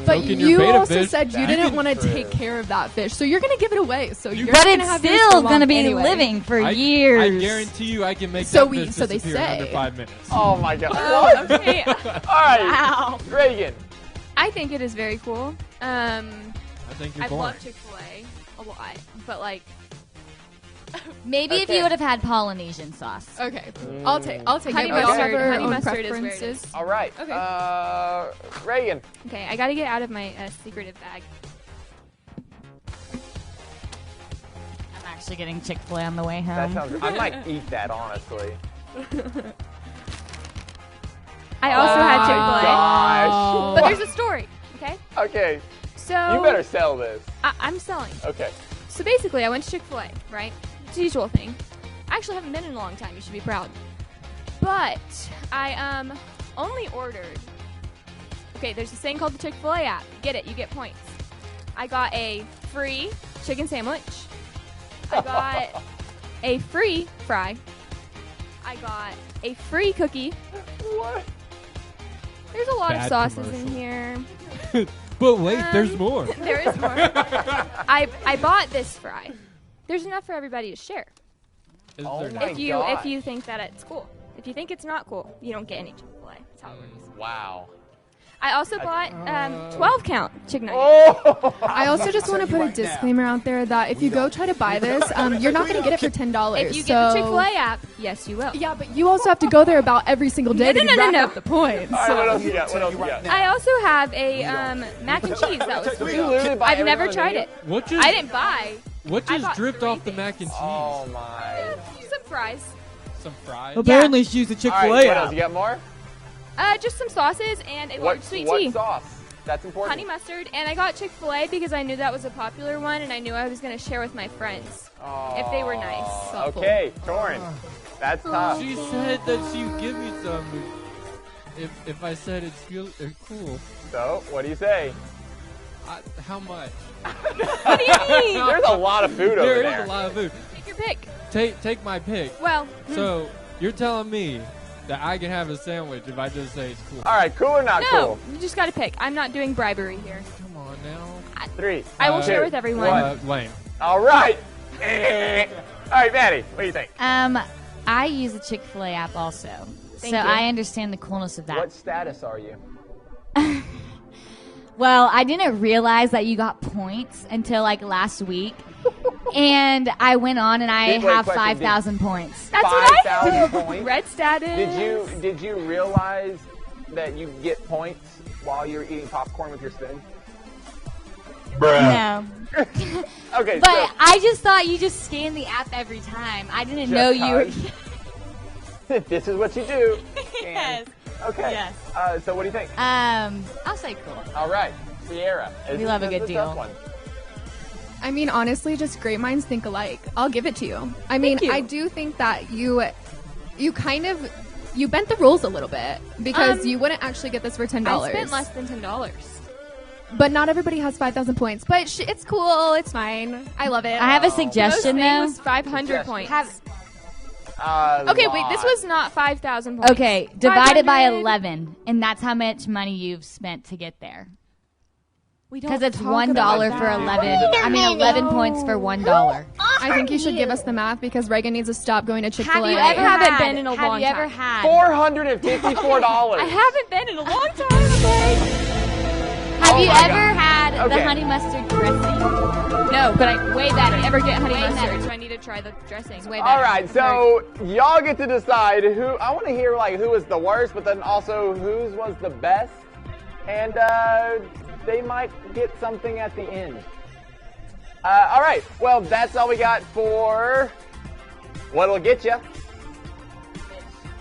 But Soak in your you beta also fish. said you That's didn't want to true. take care of that fish, so you're gonna give it away. So you're But gonna it's have yours still for going to long be anyway. living for I years. guarantee you, I can make So that we- fish so they disappear in say. under 5 minutes. Oh my God. Oh, okay. All right, Wow. Reagan. I think it is very cool. I think you're I've boring. loved Chick-fil-A a lot, but like, Maybe if Okay. you would have had Polynesian sauce. Okay, I'll take honey it. We all have mustard. our Honey own mustard is where it preferences. is. All right. Okay. Reagan. Okay, I gotta get out of my secretive bag. I'm actually getting Chick-fil-A on the way That home. sounds. I might eat that honestly. I also had Chick-fil-A, Gosh. but there's a story. Okay, Okay. so You better sell this. I'm selling. Okay. So basically, I went to Chick-fil-A, right? It's the usual thing. I actually haven't been in a long time. You should be proud. But I only ordered. Okay, there's this thing called the Chick-fil-A app. Get it? You get points. I got a free chicken sandwich. I got a free fry. I got a free cookie. What? There's a lot Bad of sauces commercial. in here. But wait, there's more. There is more. I bought this fry. There's enough for everybody to share. Is Oh there my not? If you gosh. think that it's cool. If you think it's not cool, you don't get any Chick-fil-A. That's how it works. Wow. I also bought 12 count chicken nuggets. Oh. I also just want to put a disclaimer out there that if you go try to buy this, you're not going to get it for $10. If you get the Chick-fil-A app, yes, you will. Yeah, but you also have to go there about every single day to rack up the points. All right, what else you got? What else you got? I also have a mac and cheese that was free. You literally buy I've never everything tried you it. What just I didn't buy what I just bought dripped 3 off the things. mac and cheese? Oh my. some fries. Some fries. Apparently, she used the All Chick-fil-A right, what app. else? You got more? Just some sauces and a large sweet what tea. sauce? That's important. Honey mustard. And I got Chick-fil-A because I knew that was a popular one and I knew I was going to share with my friends if they were nice. Oh, okay, Torrin. That's tough. She said that she would give me some if I said it's cool. So, what do you say? How much? What do you mean? There's a lot of food over There there. is a lot of food. Take your pick. Take my pick. Well, So you're telling me that I can have a sandwich if I just say it's cool? All right, cool or not no, cool? you just got to pick. I'm not doing bribery here. Come on now. 3. I will Uh, share with everyone. Lame. All right. All right, Maddie, what do you think? I use the Chick-fil-A app also. Thank so you. I understand the coolness of that. What status are you? Well, I didn't realize that you got points until like last week. And I went on and I Wait, have question, 5,000 points. That's what I 5,000 do. points? Red status. Did you realize that you get points while you're eating popcorn with your spoon? No. Okay, But so I just thought you just scan the app every time. I didn't know you were. this is what you do. Yes. Okay. Yes. So what do you think? I'll say cool. All right, Sierra. We love a good This is deal. tough one. I mean, honestly, just great minds think alike. I'll give it to you. I mean, I do think that you kind of bent the rules a little bit because you wouldn't actually get this for $10. I spent less than $10. But not everybody has 5,000 points. But it's cool. It's fine. I love it. I have a suggestion, though. Was 500 points. Okay, wait. This was not 5,000 points. Okay, divide it by 11, and that's how much money you've spent to get there. Because it's $1 for 11. I mean, 11 points for $1. I think you should give us the math because Reagan needs to stop going to Chick-fil-A. Have you ever haven't been in a long time? Have you ever had $454. I haven't been in a long time. Okay. Have you ever had the honey mustard dressing? No, but I way better. Ever get honey mustard? So I need to try the dressing. Way better. All right, so y'all get to decide who. I want to hear like who was the worst, but then also whose was the best, and they might get something at the end. All right, well that's all we got for what'll get you.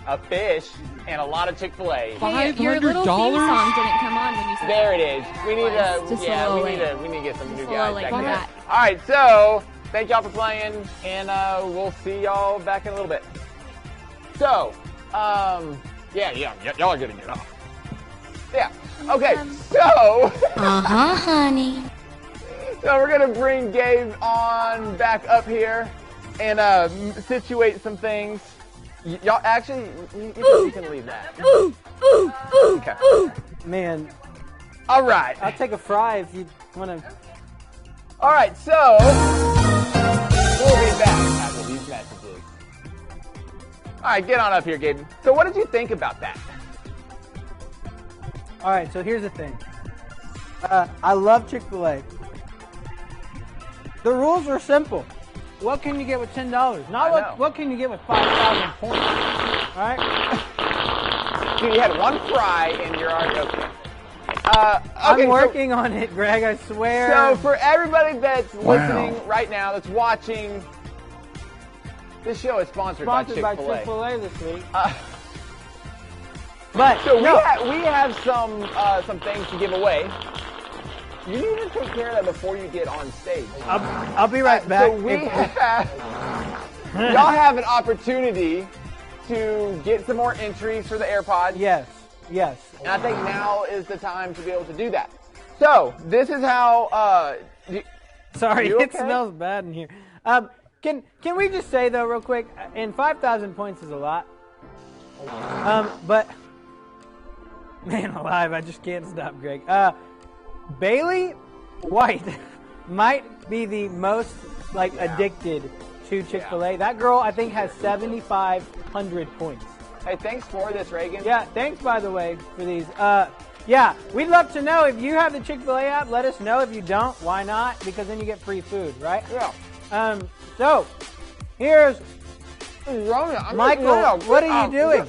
A fish and a lot of Chick-fil-A. Hey, your little theme song didn't come on when you said There that. it is. We need Just we need to get some new a guys little back late. there. All right, so thank y'all for playing, and we'll see y'all back in a little bit. So, yeah, y'all are getting it off. Yeah. Okay. So. Honey. So we're gonna bring Gabe on back up here and situate some things. Y'all actually, you can leave that. Okay. Man. All right. I'll take a fry if you want to. All right, so we'll be back after these messages. All right, get on up here, Gabe. So what did you think about that? All right, so here's the thing. I love Chick-fil-A. The rules are simple. What can you get with $10? Not what can you get with 5,000 points. All right? Dude, you had one fry and you're already okay. I'm working on it, Greg, I swear. So for everybody that's listening right now, that's watching, this show is sponsored by Chick-fil-A. By Chick-fil-A this week. So we have some things to give away. You need to take care of that before you get on stage. I'll be right back. So y'all have an opportunity to get some more entries for the AirPods. Yes. And I think now is the time to be able to do that. So this is how. Sorry, you it okay? smells bad in here. Can we just say though, real quick, and 5,000 points is a lot. But man alive, I just can't stop, Greg. Bailey White might be the most addicted to Chick-fil-A. Yeah. That girl, I think, has 7,500 points. Hey, thanks for this, Reagan. Yeah, thanks by the way for these. Yeah, we'd love to know if you have the Chick-fil-A app. Let us know. If you don't, why not? Because then you get free food, right? Yeah. So here's Michael. What are you doing?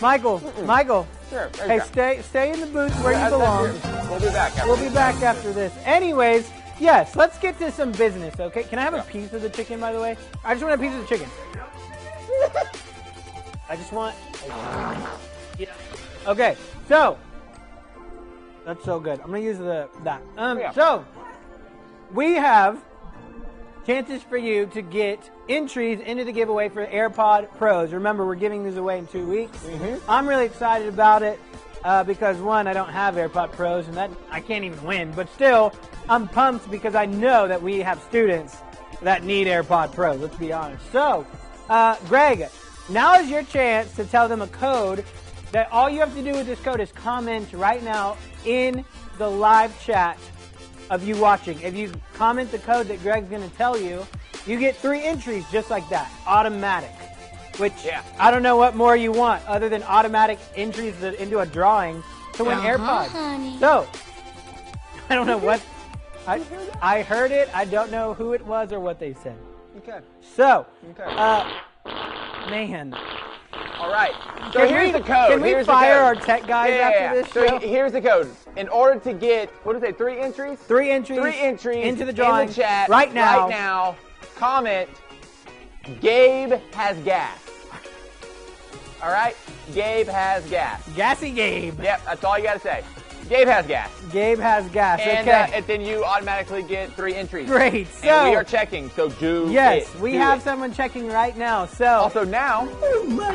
Michael. Sure. Hey, stay in the booth where you belong. We'll be back. We'll be back after this. Anyways, yes, let's get to some business, okay? Can I have a piece of the chicken, by the way? I just want a piece of the chicken. I just want. Yeah. Okay, so that's so good. I'm gonna use that. So we have chances for you to get entries into the giveaway for AirPod Pros. Remember, we're giving these away in 2 weeks. Mm-hmm. I'm really excited about it because, one, I don't have AirPod Pros, and that I can't even win. But still, I'm pumped because I know that we have students that need AirPod Pros, let's be honest. So, Greg, now is your chance to tell them a code that all you have to do with this code is comment right now in the live chat of you watching. If you comment the code that Greg's going to tell you, you get 3 entries just like that, automatic. Which, I don't know what more you want other than automatic entries into a drawing to win AirPods. Honey. So, I don't know what, I heard it, I don't know who it was or what they said. Okay. So, man. All right. So here's the code. Can we fire our tech guys after this show? So here's the code. In order to get, 3 entries? 3 entries. 3 entries into the drawing in the chat right now. Right now, comment, Gabe has gas. All right? Gabe has gas. Gassy Gabe. Yep, that's all you got to say. Gabe has gas. Gabe has gas. And, okay. And then you automatically get 3 entries. Great. So and we are checking. So do yes, it. we do have it. someone checking right now. So also now,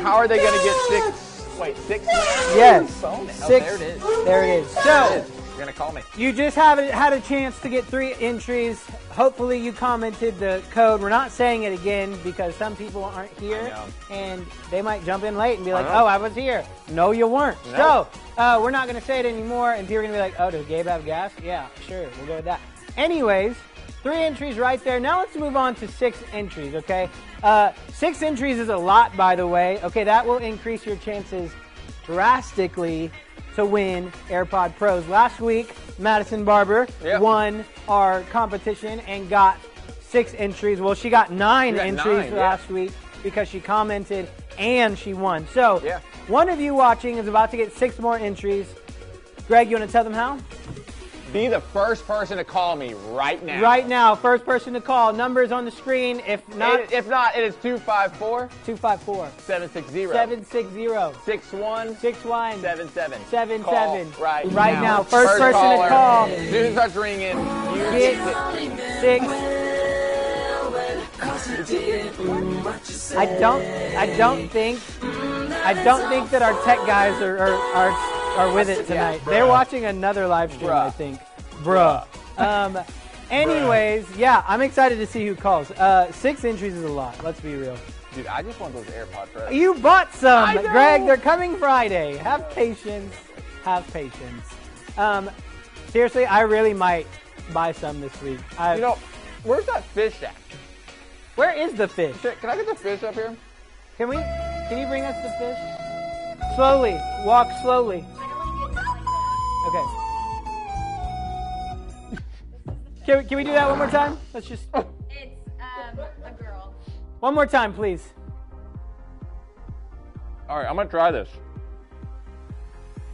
how are they going to get 6? Wait, 6? Yes. Oh, 6. there it is. There it is. So you're going to call me. You just haven't had a chance to get 3 entries. Hopefully you commented the code. We're not saying it again because some people aren't here and they might jump in late and be like, oh, I was here. No, you weren't. No. So we're not going to say it anymore and people are going to be like, oh, does Gabe have gas? Yeah, sure. We'll go with that. Anyways, 3 entries right there. Now let's move on to 6 entries, okay? 6 entries is a lot, by the way. Okay, that will increase your chances drastically to win AirPod Pros. Last week, Madison Barber won our competition and got 6 entries. Well, she got 9 entries last week because she commented and she won. So one of you watching is about to get 6 more entries. Greg, you want to tell them how? Be the first person to call me right now. Right now, first person to call. Numbers on the screen. If not, it is 254 760 61 77 right now. First person caller. to call. As soon as it starts ringing, you get 6. I don't think that our tech guys are with it tonight. They're watching another live stream, I think. Bruh. Anyways, I'm excited to see who calls. 6 entries is a lot. Let's be real. Dude, I just want those AirPod Pros. You bought some, Greg. They're coming Friday. Have patience. Have patience. Seriously, I really might buy some this week. Where's that fish at? Where is the fish? Can I get the fish up here? Can you bring us the fish? Slowly. Walk slowly. Okay. Can we do that one more time? Let's just... It's a girl. One more time, please. All right, I'm going to try this.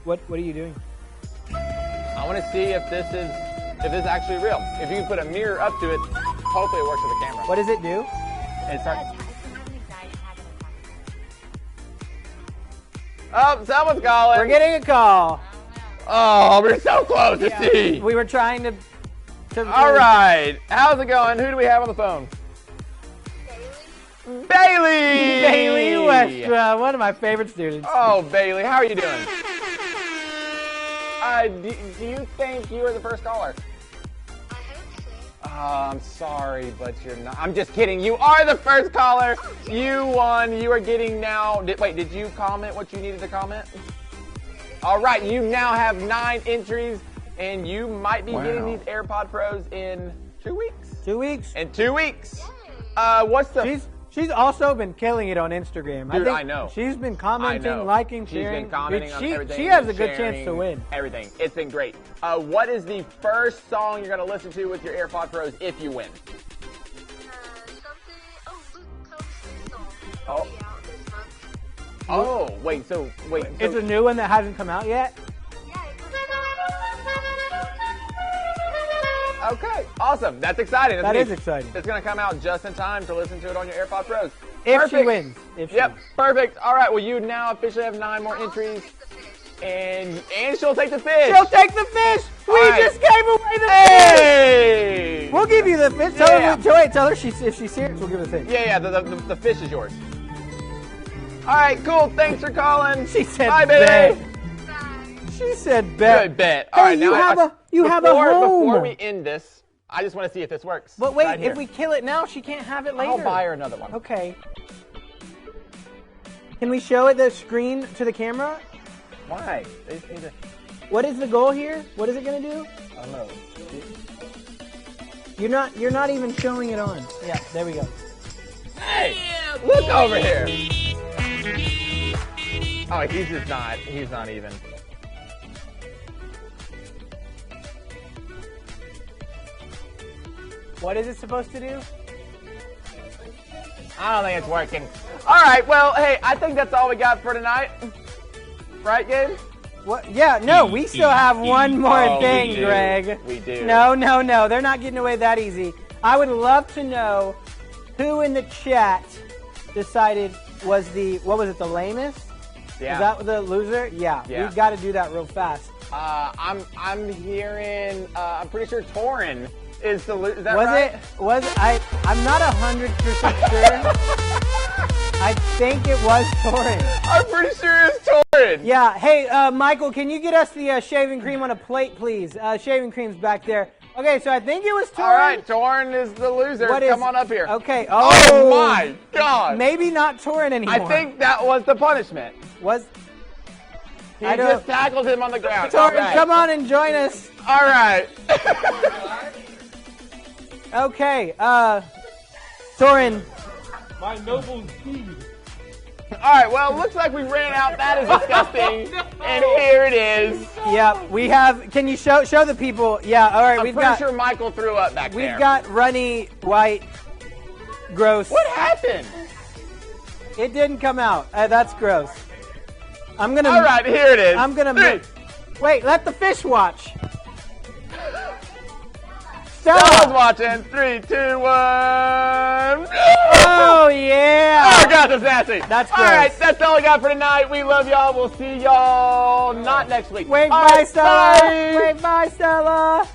What are you doing? I want to see if this is actually real. If you can put a mirror up to it, hopefully it works with the camera. What does it do? It starts... Oh, someone's calling. We're getting a call. Oh, we're so close to see. We were trying to All right. How's it going? Who do we have on the phone? Bailey. Bailey Westra, one of my favorite students. Oh, Bailey, how are you doing? Do you think you are the first caller? I hope so. Oh, I'm sorry, but you're not. I'm just kidding. You are the first caller. You won. You are getting now. Wait, did you comment what you needed to comment? All right, you now have 9 entries, and you might be getting these AirPod Pros in 2 weeks. 2 weeks. In 2 weeks. What's the... She's also been killing it on Instagram. Dude, I know. She's been commenting, liking, sharing. She's been commenting on everything. She has a good chance to win. Everything. It's been great. What is the first song you're going to listen to with your AirPod Pros if you win? Oh, wait. It's a new one that hasn't come out yet? Okay, awesome. That's exciting. That is exciting. It's going to come out just in time to listen to it on your AirPod Pros. If she wins. Perfect. All right, well, you now officially have 9 more entries. And she'll take the fish. She'll take the fish. We just gave away the fish. We'll give you the fish. Tell her, tell her if she's serious, we'll give her the fish. Yeah, the fish is yours. All right, cool. Thanks for calling. She said bye, baby. She said bet. Good bet. All right, you have a home. Before we end this, I just want to see if this works. But wait, if we kill it now, she can't have it later. I'll buy her another one. Okay. Can we show it the screen to the camera? Why? They just need to... What is the goal here? What is it going to do? I don't know. You're not even showing it on. Yeah, there we go. Hey, look over here. Oh, he's not even. What is it supposed to do? I don't think it's working. All right, well, hey, I think that's all we got for tonight. Right, Gabe? What? Yeah, no, we still have one more thing, Greg. We do. No, they're not getting away that easy. I would love to know who in the chat decided was the lamest? Yeah. Is that the loser? Yeah. We've got to do that real fast. I'm hearing. I'm pretty sure Torin is the loser. Is that was right? I'm not 100% sure. I think it was Torin. I'm pretty sure it's Torin. Yeah. Hey, Michael, can you get us the shaving cream on a plate, please? Shaving cream's back there. Okay, so I think it was Torin. All right, Torin is the loser. Come on up here. Okay. Oh my God. Maybe not Torin anymore. I think that was the punishment. He just tackled him on the ground. Torin, right. come on and join us. All right. Okay. Torin. My noble steed. All right, well, it looks like we ran out. That is disgusting. And here it is. Yeah, we have. Can you show the people? Yeah, all right. I'm pretty sure Michael threw up back there. We've got runny, white, gross. What happened? It didn't come out. That's gross. I'm gonna. All right, here it is. I'm gonna. Wait, let the fish watch. Stella's watching. 3, 2, 1. Oh, yeah. Oh, God, that's nasty. That's gross. All right, that's all I got for tonight. We love y'all. We'll see y'all not next week. Wait, bye, Stella. Wait, bye, Stella.